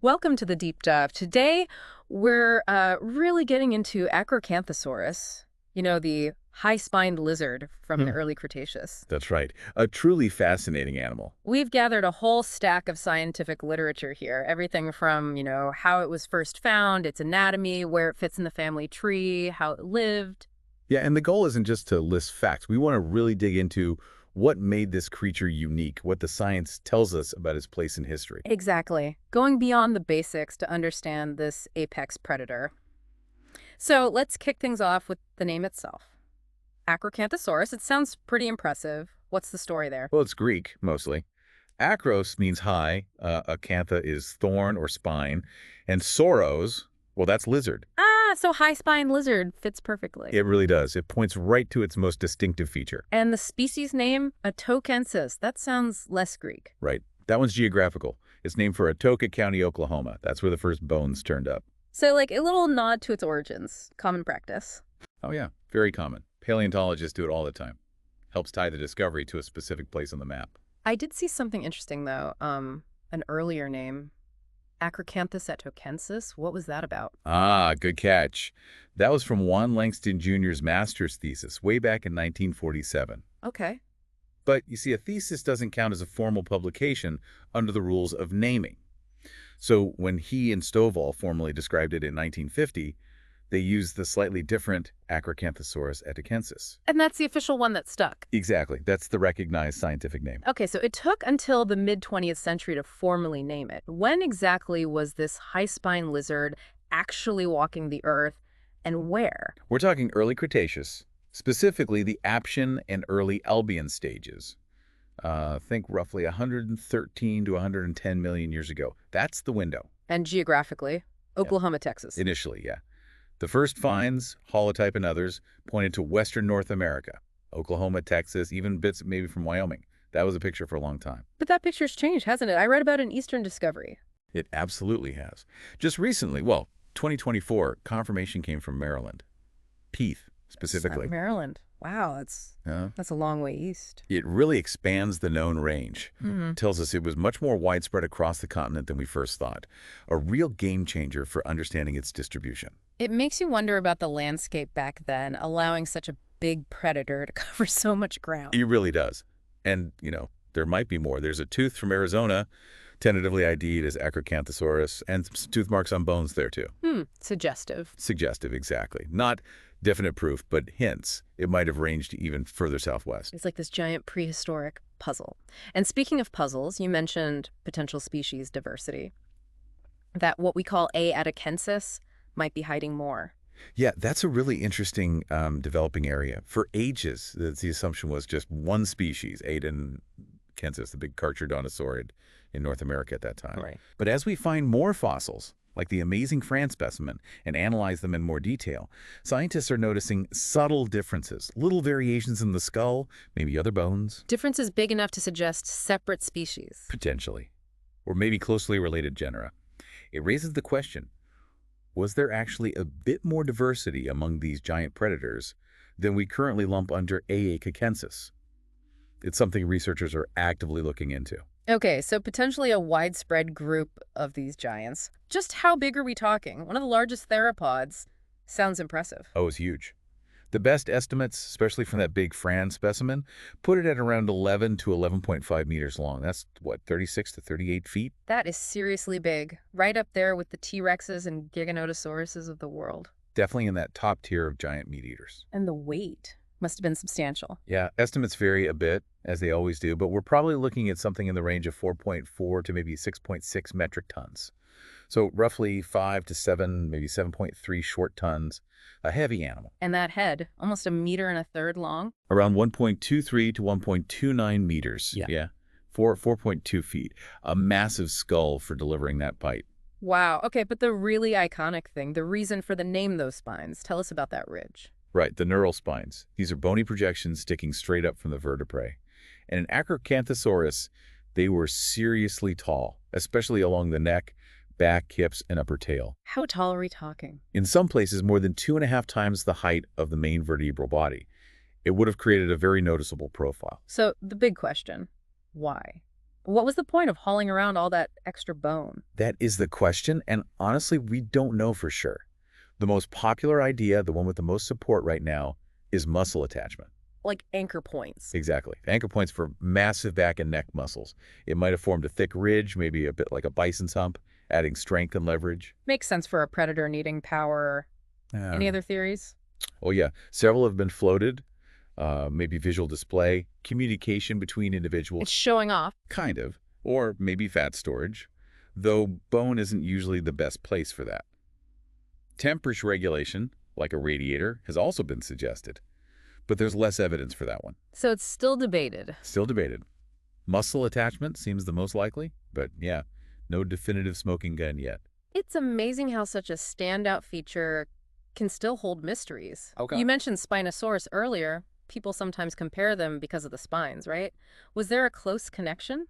Welcome to the deep dive. Today, we're really getting into Acrocanthosaurus, the high-spined lizard from the Hmm. early Cretaceous. That's right. A truly fascinating animal. We've gathered a whole stack of scientific literature here, everything from, how it was first found, its anatomy, where it fits in the family tree, how it lived. Yeah, and the goal isn't just to list facts. We want to really dig into what made this creature unique, what the science tells us about its place in history. Exactly. Going beyond the basics to understand this apex predator. So let's kick things off with the name itself. Acrocanthosaurus. It sounds pretty impressive. What's the story there? Well, it's Greek, mostly. Acros means high, acantha is thorn or spine, and sauros, well, that's lizard. Ah, so high-spined lizard fits perfectly. It really does. It points right to its most distinctive feature, And the species name, Acrocanthosaurus. That sounds less Greek. right? That one's geographical. It's named for Atoka County, Oklahoma. That's where the first bones turned up. So, like, a little nod to its origins. Common practice. Oh, yeah. Very common. Paleontologists do it all the time. Helps tie the discovery to a specific place on the map. I did see something interesting, though. An earlier name, Acrocanthosaurus. What was that about? Ah, good catch. That was from Juan Langston Jr.'s master's thesis way back in 1947. Okay. But you see, a thesis doesn't count as a formal publication under the rules of naming. So when he and Stovall formally described it in 1950, they used the slightly different Acrocanthosaurus atachensis. And that's the official one that stuck. Exactly. That's the recognized scientific name. Okay, so it took until the mid-20th century to formally name it. When exactly was this high-spine lizard actually walking the earth, and where? We're talking early Cretaceous, specifically the Aptian and early Albian stages. Think roughly 113 to 110 million years ago. That's the window. And geographically, Yeah. Oklahoma, Texas. Initially, yeah. The first finds, holotype and others, pointed to western North America, Oklahoma, Texas, even bits maybe from Wyoming. That was a picture for a long time. But that picture's changed, hasn't it? I read about an eastern discovery. It absolutely has. Just recently, well, 2024, confirmation came from Maryland. Peath, specifically. Maryland. Wow, Yeah. that's a long way east. It really expands the known range. Hmm. Tells us it was much more widespread across the continent than we first thought. A real game changer for understanding its distribution. It makes you wonder about the landscape back then, allowing such a big predator to cover so much ground. It really does. And, there might be more. There's a tooth from Arizona, tentatively ID'd as Acrocanthosaurus, and some tooth marks on bones there, too. Suggestive. Suggestive, exactly. Not definite proof, but hints it might have ranged even further southwest. It's like this giant prehistoric puzzle. And speaking of puzzles, you mentioned potential species diversity. That what we call A. atakensis might be hiding more. Yeah, that's a really interesting developing area. For ages, the assumption was just one species, Adenkensis, the big Carcharodontosauride in North America at that time. Right. But as we find more fossils, like the amazing Fran specimen, and analyze them in more detail, scientists are noticing subtle differences, little variations in the skull, maybe other bones, Differences big enough to suggest separate species. potentially, or maybe closely related genera. It raises the question, was there actually a bit more diversity among these giant predators than we currently lump under Aacacensis? It's something researchers are actively looking into. Okay, so potentially a widespread group of these giants. Just how big are we talking? One of the largest theropods. Sounds impressive. Oh, it's huge. The best estimates, especially from that big Fran specimen, put it at around 11 to 11.5 meters long. That's, 36 to 38 feet? That is seriously big. Right up there with the T-Rexes and Giganotosauruses of the world. Definitely in that top tier of giant meat eaters. And the weight must have been substantial. Yeah, estimates vary a bit, as they always do, but we're probably looking at something in the range of 4.4 to maybe 6.6 metric tons. So roughly 5 to 7, maybe 7.3 short tons. A heavy animal. And that head, almost a meter and a third long. Around 1.23 to 1.29 meters. Yeah. 4.2 feet. A massive skull for delivering that bite. Wow. Okay, but the really iconic thing, the reason for the name those spines. Tell us about that ridge. Right, the neural spines. These are bony projections sticking straight up from the vertebrae. And in Acrocanthosaurus, they were seriously tall, especially along the neck, back, hips, and upper tail. How tall are we talking? In some places, more than 2.5 times the height of the main vertebral body. It would have created a very noticeable profile. So the big question, why? What was the point of hauling around all that extra bone? That is the question, and honestly, we don't know for sure. The most popular idea, the one with the most support right now, is muscle attachment. Like anchor points. Exactly. Anchor points for massive back and neck muscles. It might have formed a thick ridge, maybe a bit like a bison's hump, adding strength and leverage. Makes sense for a predator needing power. Uh, Any other theories? oh, yeah. Several have been floated. Maybe visual display, communication between It's individuals, showing off. kind of, or maybe fat storage, though bone isn't usually the best place for that. Temperature regulation, like a radiator, has also been suggested, but there's less evidence for that one. So it's still debated. Still debated. Muscle attachment seems the most likely, but yeah, no definitive smoking gun yet. It's amazing how such a standout feature can still hold mysteries. Okay. You mentioned Spinosaurus earlier. People sometimes compare them because of the spines, right? Was there a close connection?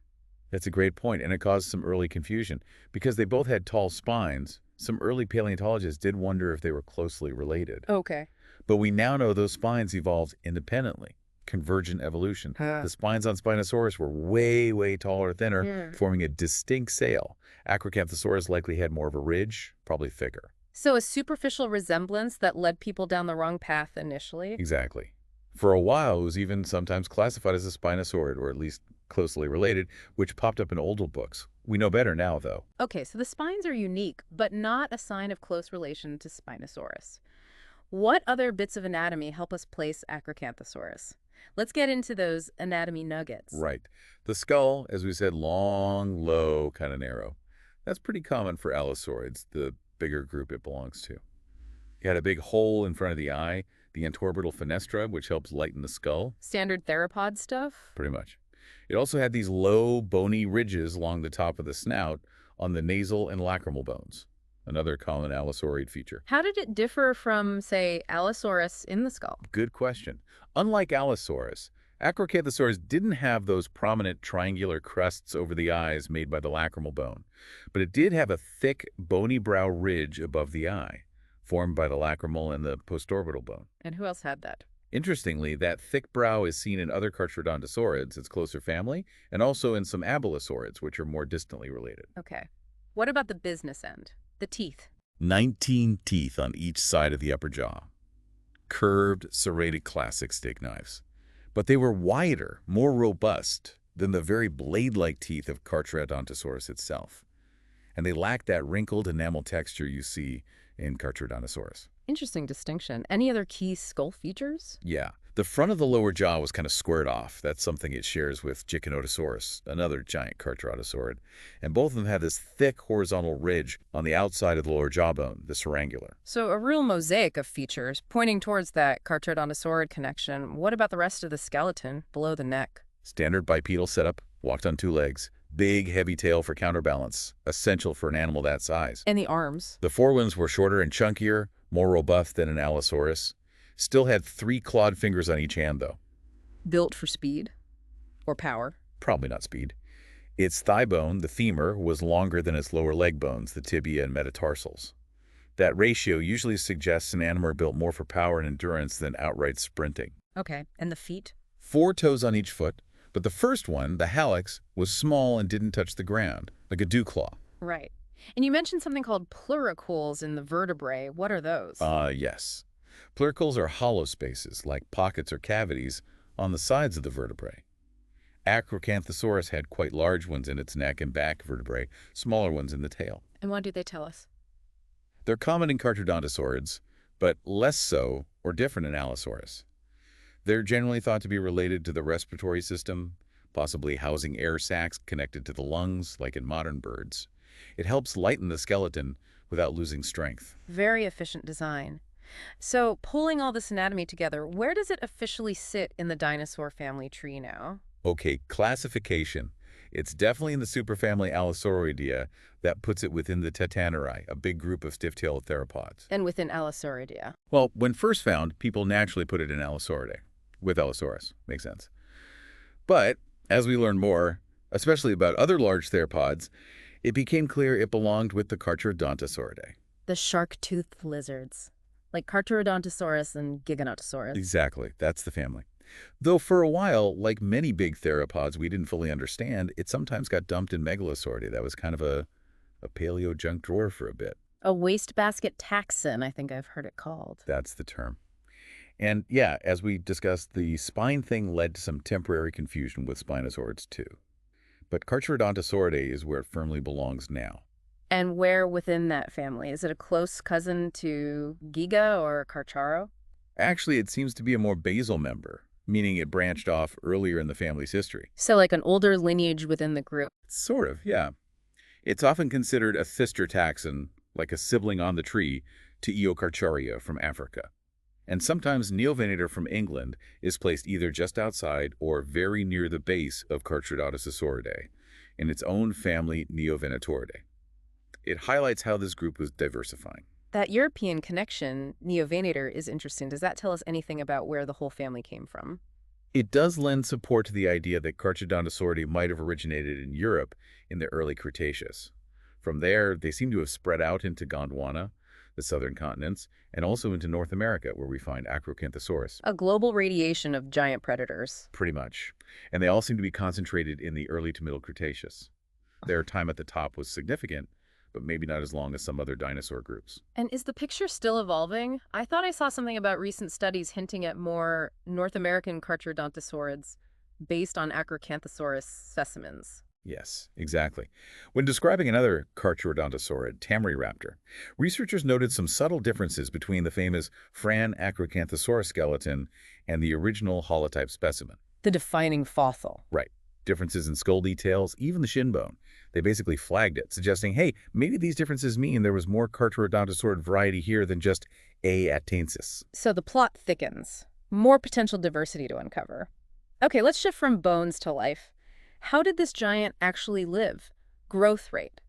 That's a great point, and it caused some early confusion. Because they both had tall spines, some early paleontologists did wonder if they were closely related. Okay. But we now know those spines evolved independently. Convergent evolution. Huh. The spines on Spinosaurus were way, way taller, thinner, Hmm. forming a distinct sail. Acrocanthosaurus likely had more of a ridge, probably thicker. So a superficial resemblance that led people down the wrong path initially? Exactly. For a while, it was even sometimes classified as a Spinosaurid, or at least closely related, which popped up in older books. We know better now, though. Okay, so the spines are unique, but not a sign of close relation to Spinosaurus. What other bits of anatomy help us place Acrocanthosaurus? Let's get into those anatomy nuggets. Right. The skull, as we said, long, low, kind of narrow. That's pretty common for allosaurids, the bigger group it belongs to. You had a big hole in front of the eye, the antorbital fenestra, which helps lighten the skull, Standard theropod stuff? pretty much. It also had these low, bony ridges along the top of the snout on the nasal and lacrimal bones, another common allosaurid feature. How did it differ from, say, Allosaurus in the skull? Good question. Unlike Allosaurus, Acrocanthosaurus didn't have those prominent triangular crusts over the eyes made by the lacrimal bone, but it did have a thick, bony brow ridge above the eye, formed by the lacrimal and the postorbital bone. And who else had that? Interestingly, that thick brow is seen in other Carcharodontosaurids, its closer family, and also in some Abelosaurids, which are more distantly related. Okay. What about the business end? The teeth. 19 teeth on each side of the upper jaw. Curved, serrated classic steak knives. But they were wider, more robust than the very blade-like teeth of Carcharodontosaurus itself. And they lacked that wrinkled enamel texture you see in Carcharodontosaurus. Interesting distinction. Any other key skull features? Yeah. The front of the lower jaw was kind of squared off. That's something it shares with Giganotosaurus, another giant Carcharodosaurid. And both of them have this thick horizontal ridge on the outside of the lower jawbone, the syrangular. So a real mosaic of features pointing towards that Carcharodontosaurid connection. What about the rest of the skeleton below the neck? Standard bipedal setup, walked on two legs, big, heavy tail for counterbalance, essential for an animal that size. And the arms. The forelimbs were shorter and chunkier, more robust than an Allosaurus. Still had 3 clawed fingers on each hand, though. Built for speed or power. Probably not speed. Its thigh bone, the femur, was longer than its lower leg bones, the tibia and metatarsals. That ratio usually suggests an animal built more for power and endurance than outright sprinting. Okay. And the feet? 4 toes on each foot, but the first one, the hallux, was small and didn't touch the ground, like a dew claw. Right. And you mentioned something called pluricles in the vertebrae. What are those? Yes. Pluricles are hollow spaces, like pockets or cavities, on the sides of the vertebrae. Acrocanthosaurus had quite large ones in its neck and back vertebrae, smaller ones in the tail. And what do they tell us? They're common in Carcharodontosaurids, but less so or different in Allosaurus. They're generally thought to be related to the respiratory system, possibly housing air sacs connected to the lungs, like in modern birds. It helps lighten the skeleton without losing strength. Very efficient design. So pulling all this anatomy together, where does it officially sit in the dinosaur family tree now? Okay, classification. It's definitely in the superfamily Allosauridae that puts it within the Titanosauri, a big group of stiff-tailed theropods. And within Allosauridae. Well, when first found, people naturally put it in Allosauridae, with Allosaurus. Makes sense. But as we learn more, especially about other large theropods, it became clear it belonged with the Carcharodontosauridae. The shark-toothed lizards, like Carcharodontosaurus and Giganotosaurus. Exactly, that's the family. Though for a while, like many big theropods we didn't fully understand, it sometimes got dumped in Megalosauria. That was kind of a paleo junk drawer for a bit. A wastebasket taxon, I think I've heard it called. That's the term. And yeah, as we discussed, the spine thing led to some temporary confusion with Spinosaurids too. But Carcharodontosauridae is where it firmly belongs now. And where within that family? Is it a close cousin to Giga or Carcharo? Actually, it seems to be a more basal member, meaning it branched off earlier in the family's history. So like an older lineage within the group. Sort of, yeah. It's often considered a sister taxon, like a sibling on the tree, to Eocarcharia from Africa. And sometimes Neovenator from England is placed either just outside or very near the base of Carcharodontosauridae, in its own family Neovenatoridae. It highlights how this group was diversifying. That European connection, Neovenator, is interesting. Does that tell us anything about where the whole family came from? It does lend support to the idea that Carcharodontosauridae might have originated in Europe in the early Cretaceous. From there, they seem to have spread out into Gondwana, the southern continents, and also into North America, where we find Acrocanthosaurus. A global radiation of giant predators. Pretty much. And they all seem to be concentrated in the early to middle Cretaceous. Their time at the top was significant, but maybe not as long as some other dinosaur groups. And is the picture still evolving? I thought I saw something about recent studies hinting at more North American Carcharodontosaurids based on Acrocanthosaurus specimens. Yes, exactly. When describing another Carcharodontosaurid, Tamaryraptor, researchers noted some subtle differences between the famous Fran Acrocanthosaurus skeleton and the original holotype specimen. The defining fossil. Right. Differences in skull details, even the shin bone. They basically flagged it, suggesting, hey, maybe these differences mean there was more Carcharodontosaurid variety here than just A. attensis. So the plot thickens. More potential diversity to uncover. Okay, let's shift from bones to life. How did this giant actually live? Growth rate,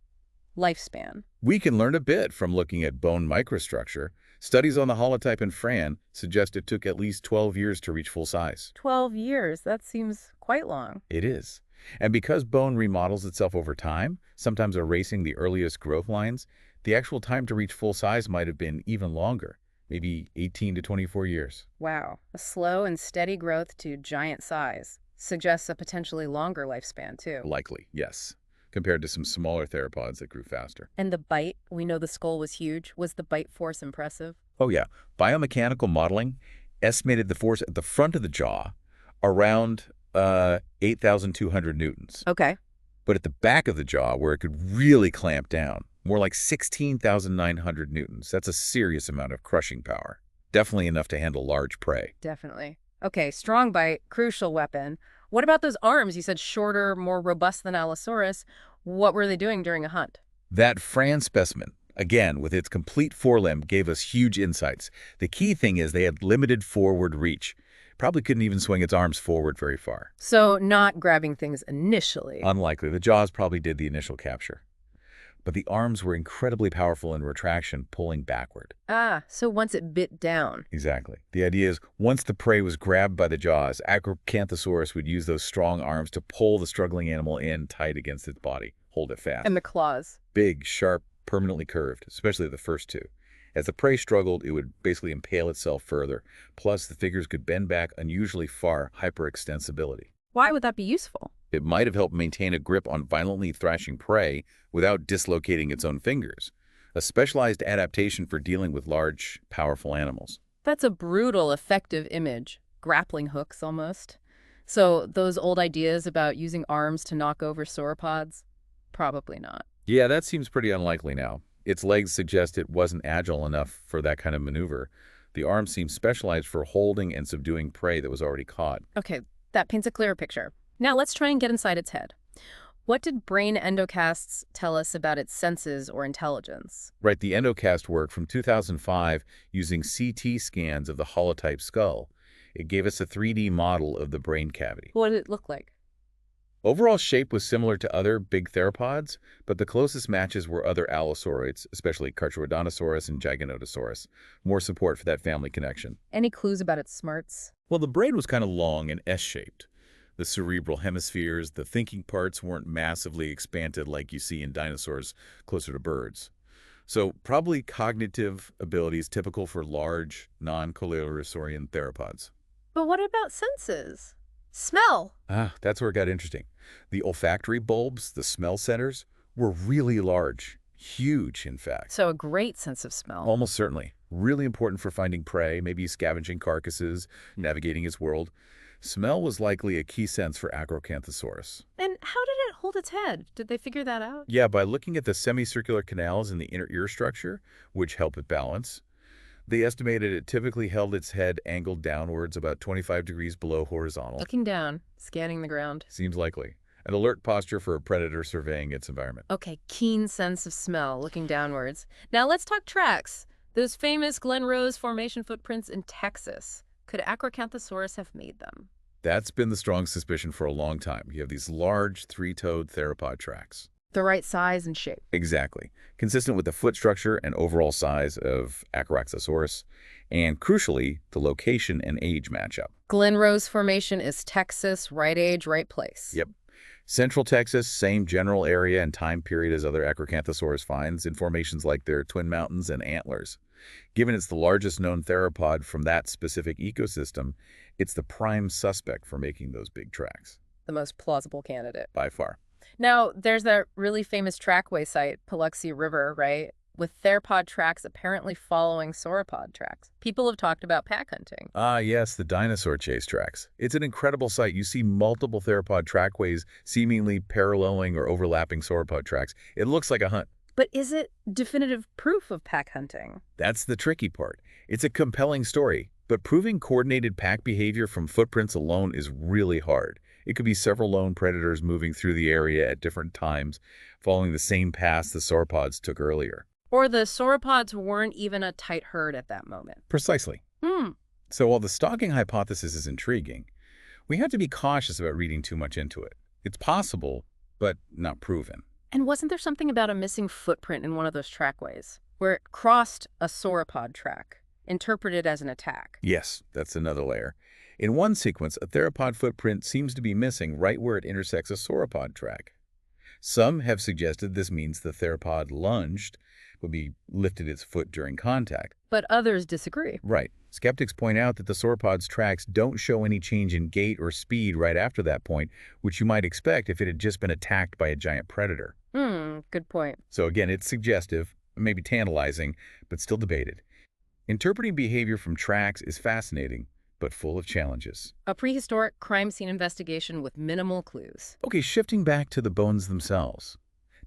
lifespan. We can learn a bit from looking at bone microstructure. Studies on the holotype in Fran suggest it took at least 12 years to reach full size. 12 years, that seems quite long. It is. And because bone remodels itself over time, sometimes erasing the earliest growth lines, the actual time to reach full size might have been even longer, maybe 18 to 24 years. Wow, a slow and steady growth to giant size suggests a potentially longer lifespan, too. Likely, yes, compared to some smaller theropods that grew faster. And the bite, we know the skull was huge. Was the bite force impressive? Oh yeah, biomechanical modeling estimated the force at the front of the jaw around 8,200 newtons. Okay. But at the back of the jaw, where it could really clamp down, more like 16,900 newtons. That's a serious amount of crushing power. Definitely enough to handle large prey. Definitely. Okay, strong bite, crucial weapon. What about those arms? You said shorter, more robust than Allosaurus. What were they doing during a hunt? That Fran specimen, again, with its complete forelimb, gave us huge insights. The key thing is they had limited forward reach. Probably couldn't even swing its arms forward very far. So not grabbing things initially. Unlikely. The jaws probably did the initial capture. But the arms were incredibly powerful in retraction, pulling backward. Ah, so once it bit down. Exactly. The idea is once the prey was grabbed by the jaws, Acrocanthosaurus would use those strong arms to pull the struggling animal in tight against its body, hold it fast. And the claws. Big, sharp, permanently curved, especially the first two. As the prey struggled, it would basically impale itself further. Plus, the figures could bend back unusually far, hyperextensibility. Why would that be useful? It might have helped maintain a grip on violently thrashing prey without dislocating its own fingers, a specialized adaptation for dealing with large, powerful animals. That's a brutal, effective image. Grappling hooks, almost. So those old ideas about using arms to knock over sauropods? Probably not. Yeah, that seems pretty unlikely now. Its legs suggest it wasn't agile enough for that kind of maneuver. The arms seem specialized for holding and subduing prey that was already caught. Okay, that paints a clearer picture. Now let's try and get inside its head. What did brain endocasts tell us about its senses or intelligence? Right, the endocast work from 2005 using CT scans of the holotype skull. It gave us a 3D model of the brain cavity. What did it look like? Overall shape was similar to other big theropods, but the closest matches were other allosaurids, especially Carcharodontosaurus and Giganotosaurus. More support for that family connection. Any clues about its smarts? Well, the brain was kind of long and S-shaped. The cerebral hemispheres, the thinking parts weren't massively expanded like you see in dinosaurs closer to birds. So probably cognitive abilities typical for large, non-coelurosaurian theropods. But what about senses? Smell. Ah, that's where it got interesting. The olfactory bulbs, the smell centers, were really large. Huge, in fact. So a great sense of smell. Almost certainly. Really important for finding prey, maybe scavenging carcasses, navigating its world. Smell was likely a key sense for Acrocanthosaurus. And how did it hold its head? Did they figure that out? Yeah, by looking at the semicircular canals in the inner ear structure, which help it balance, they estimated it typically held its head angled downwards about 25 degrees below horizontal. Looking down, scanning the ground. Seems likely. An alert posture for a predator surveying its environment. Okay, keen sense of smell, looking downwards. Now let's talk tracks. Those famous Glen Rose Formation footprints in Texas. Could Acrocanthosaurus have made them? That's been the strong suspicion for a long time. You have these large three-toed theropod tracks. The right size and shape. Exactly. Consistent with the foot structure and overall size of Acrocanthosaurus, and crucially, the location and age matchup. Glen Rose Formation is Texas, right age, right place. Yep. Central Texas, same general area and time period as other Acrocanthosaurus finds in formations like their Twin Mountains and Antlers. Given it's the largest known theropod from that specific ecosystem, it's the prime suspect for making those big tracks. The most plausible candidate. By far. Now, there's that really famous trackway site, Paluxy River, right? With theropod tracks apparently following sauropod tracks. People have talked about pack hunting. Ah, yes, the dinosaur chase tracks. It's an incredible sight. You see multiple theropod trackways seemingly paralleling or overlapping sauropod tracks. It looks like a hunt. But is it definitive proof of pack hunting? That's the tricky part. It's a compelling story, but proving coordinated pack behavior from footprints alone is really hard. It could be several lone predators moving through the area at different times, following the same paths the sauropods took earlier. Or the sauropods weren't even a tight herd at that moment. Precisely. Hmm. So while the stalking hypothesis is intriguing, we have to be cautious about reading too much into it. It's possible, but not proven. And wasn't there something about a missing footprint in one of those trackways, where it crossed a sauropod track, interpreted as an attack? Yes, that's another layer. In one sequence, a theropod footprint seems to be missing right where it intersects a sauropod track. Some have suggested this means the theropod lunged, would be lifted its foot during contact. But others disagree. Right. Skeptics point out that the sauropod's tracks don't show any change in gait or speed right after that point, which you might expect if it had just been attacked by a giant predator. Good point. So again, it's suggestive, maybe tantalizing, but still debated. Interpreting behavior from tracks is fascinating, but full of challenges. A prehistoric crime scene investigation with minimal clues. Okay, shifting back to the bones themselves.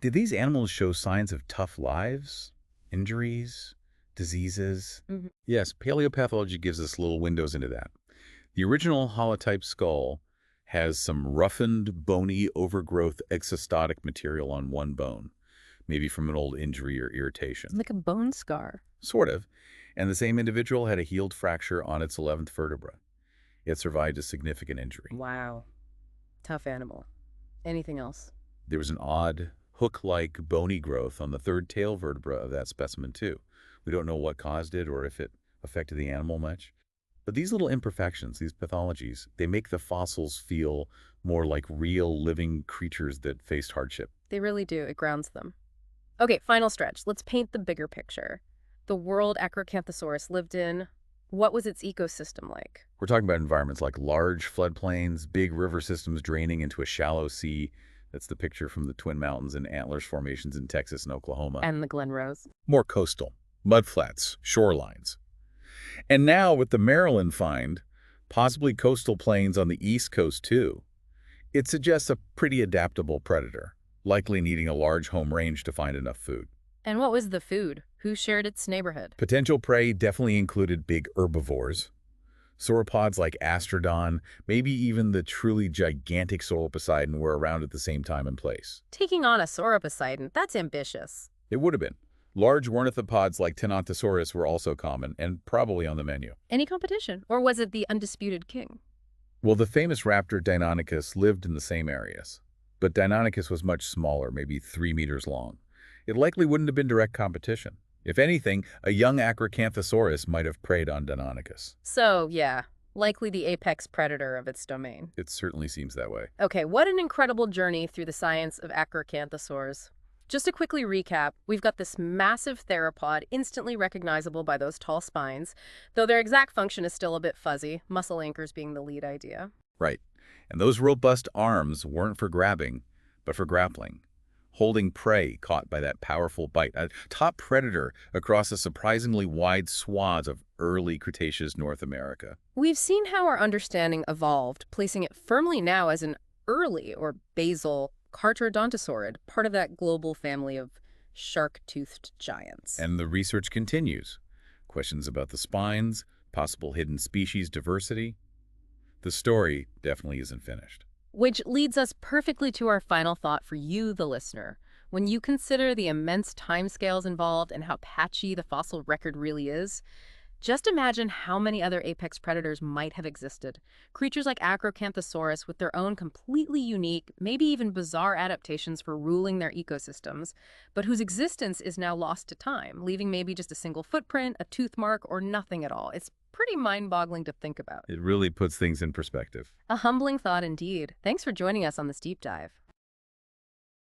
Did these animals show signs of tough lives, injuries, diseases? Yes, paleopathology gives us little windows into that. The original holotype skull has some roughened, bony, overgrowth exostotic material on one bone, maybe from an old injury or irritation. Like a bone scar. Sort of. And the same individual had a healed fracture on its 11th vertebra. It survived a significant injury. Wow. Tough animal. Anything else? There was an odd, hook-like bony growth on the third tail vertebra of that specimen, too. We don't know what caused it or if it affected the animal much. But these little imperfections, these pathologies, they make the fossils feel more like real living creatures that faced hardship. They really do. It grounds them. Okay, final stretch. Let's paint the bigger picture. The world Acrocanthosaurus lived in, what was its ecosystem like? We're talking about environments like large floodplains, big river systems draining into a shallow sea. That's the picture from the Twin Mountains and Antlers formations in Texas and Oklahoma. And the Glen Rose. More coastal, mudflats, shorelines. And now with the Maryland find, possibly coastal plains on the East Coast too. It suggests a pretty adaptable predator, likely needing a large home range to find enough food. And what was the food? Who shared its neighborhood? Potential prey definitely included big herbivores, sauropods like Astrodon, maybe even the truly gigantic Sauroposeidon were around at the same time and place. Taking on a Sauroposeidon, that's ambitious. It would have been. Large ornithopods like Tyrannosaurus were also common and probably on the menu. Any competition? Or was it the undisputed king? Well, the famous raptor Deinonychus lived in the same areas, but Deinonychus was much smaller, maybe 3 meters long. It likely wouldn't have been direct competition. If anything, a young Acrocanthosaurus might have preyed on Deinonychus. So, yeah, likely the apex predator of its domain. It certainly seems that way. Okay, what an incredible journey through the science of Acrocanthosaurs. Just to quickly recap, we've got this massive theropod instantly recognizable by those tall spines, though their exact function is still a bit fuzzy, muscle anchors being the lead idea. Right. And those robust arms weren't for grabbing, but for grappling, holding prey caught by that powerful bite, a top predator across a surprisingly wide swath of early Cretaceous North America. We've seen how our understanding evolved, placing it firmly now as an early or basal Carcharodontosaurid, part of that global family of shark-toothed giants. And the research continues. Questions about the spines, possible hidden species diversity. The story definitely isn't finished. Which leads us perfectly to our final thought for you, the listener. When you consider the immense timescales involved and how patchy the fossil record really is, just imagine how many other apex predators might have existed. Creatures like Acrocanthosaurus with their own completely unique, maybe even bizarre adaptations for ruling their ecosystems, but whose existence is now lost to time, leaving maybe just a single footprint, a tooth mark, or nothing at all. It's pretty mind-boggling to think about. It really puts things in perspective. A humbling thought indeed. Thanks for joining us on this deep dive.